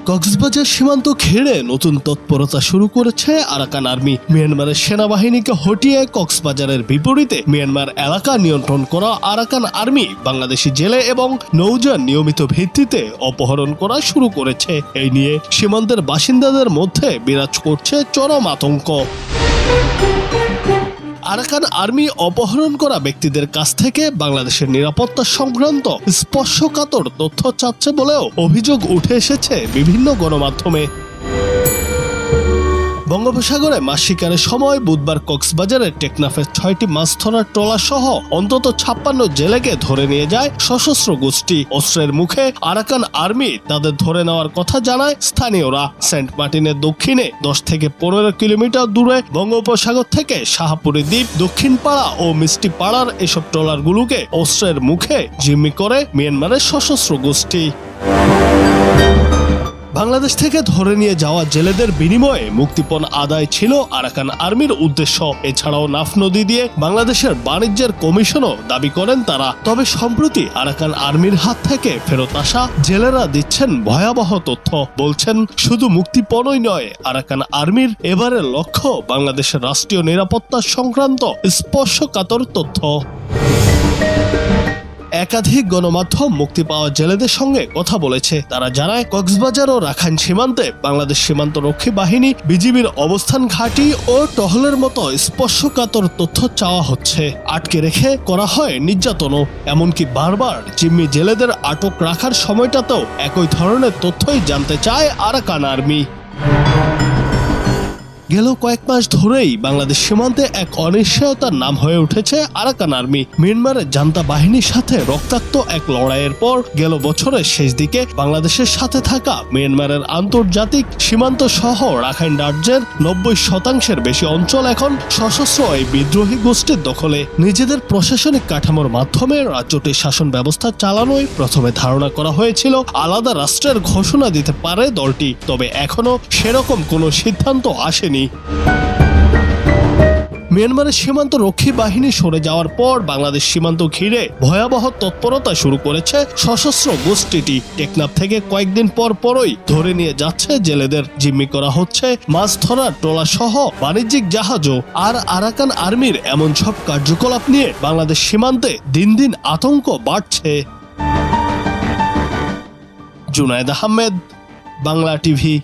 কক্সবাজার সীমান্ত ঘিরে নতুন তৎপরতা শুরু করেছে আরাকান আর্মি। মিয়ানমারের সেনাবাহিনীকে হটিয়ে কক্সবাজারের বিপরীতে মিয়ানমার এলাকা নিয়ন্ত্রণ করা আরাকান আর্মি বাংলাদেশি জেলে এবং নৌযান নিয়মিত ভিত্তিতে অপহরণ করা শুরু করেছে। এই নিয়ে সীমান্তের বাসিন্দাদের মধ্যে বিরাজ করছে চরম আতঙ্ক। আরাকান আর্মি অপহরণ করা ব্যক্তিদের কাছ থেকে বাংলাদেশের নিরাপত্তা সংক্রান্ত স্পর্শকাতর তথ্য চাচ্ছে বলেও অভিযোগ উঠে এসেছে বিভিন্ন গণমাধ্যমে। বঙ্গোপসাগরে মাছ শিকারের সময় বুধবার কক্সবাজারের টেকনাফের 6টি মাছ ধরার ট্রলা সহ অন্তত 56 জেলেকে ধরে নিয়ে যায় সশস্ত্র গোষ্ঠী। অস্ত্রের মুখে আরাকান আর্মি তাদের ধরে নেওয়ার কথা জানায় স্থানীয়রা। সেন্ট মার্টিনের দক্ষিণে 10 থেকে 15 কিলোমিটার দূরে বঙ্গোপসাগর থেকে শাহপুরী দ্বীপ, দক্ষিণ পাড়া ও মিষ্টি পাড়ার এসব ট্রলারগুলোকে অস্ত্রের মুখে জিম্মি করে মিয়ানমারের সশস্ত্র গোষ্ঠী। বাংলাদেশ থেকে ধরে নিয়ে যাওয়া জেলেদের বিনিময়ে মুক্তিপণ আদায় ছিল আরাকান আর্মির উদ্দেশ্য। এছাড়াও নাফ নদী দিয়ে বাংলাদেশের বাণিজ্যের কমিশনও দাবি করেন তারা। তবে সম্প্রতি আরাকান আর্মির হাত থেকে ফেরত আসা জেলেরা দিচ্ছেন ভয়াবহ তথ্য। বলছেন শুধু মুক্তিপণই নয়, আরাকান আর্মির এবারের লক্ষ্য বাংলাদেশের রাষ্ট্রীয় নিরাপত্তা সংক্রান্ত স্পর্শকাতর তথ্য। একাধিক গণমাধ্যম মুক্তি পাওয়া জেলেদের সঙ্গে কথা বলেছে। তারা জানায় কক্সবাজার ও রাখাইন সীমান্তে বাংলাদেশ সীমান্ত রক্ষী বাহিনী, বিজিবির অবস্থান ঘাঁটি ও টহলের মতো স্পর্শকাতর তথ্য চাওয়া হচ্ছে। আটকে রেখে করা হয় নির্যাতনও। এমনকি বারবার জিম্মি জেলেদের আটক রাখার সময়টাতেও একই ধরনের তথ্যই জানতে চায় আরাকান আর্মি। গেল কয়েক মাস ধরেই বাংলাদেশ সীমান্তে এক অনিশ্চয়তার নাম হয়ে উঠেছে আরাকান আর্মি। মিয়ানমারের জান্তা বাহিনীর সাথে রক্তাক্ত এক লড়াইয়ের পর গেল বছরের শেষ দিকে বাংলাদেশের সাথে থাকা মিয়ানমারের আন্তর্জাতিক সীমান্ত সহ রাখাইন রাজ্যের 90% বেশি অঞ্চল এখন সশস্ত্র এই বিদ্রোহী গোষ্ঠীর দখলে। নিজেদের প্রশাসনিক কাঠামোর মাধ্যমে রাজ্যটির শাসন ব্যবস্থা চালানোই প্রথমে ধারণা করা হয়েছিল আলাদা রাষ্ট্রের ঘোষণা দিতে পারে দলটি। তবে এখনো সেরকম কোনো সিদ্ধান্ত আসেনি। মিয়ানমারের সীমান্ত রক্ষী বাহিনী সরে যাওয়ার পর বাংলাদেশ সীমান্ত ঘিরে ভয়াবহ তৎপরতা শুরু করেছে সশস্ত্র গোষ্ঠীটি। টেকনাফ থেকে কয়েকদিন পরই ধরে নিয়ে যাচ্ছে জেলেদের, জিম্মি করা হচ্ছে মাছ ধরার ট্রলা সহ বাণিজ্যিক জাহাজও। আর আরাকান আর্মির এমন সব কার্যকলাপ নিয়ে বাংলাদেশ সীমান্তে দিন দিন আতঙ্ক বাড়ছে। জুনায়েদ আহমেদ, বাংলা টিভি।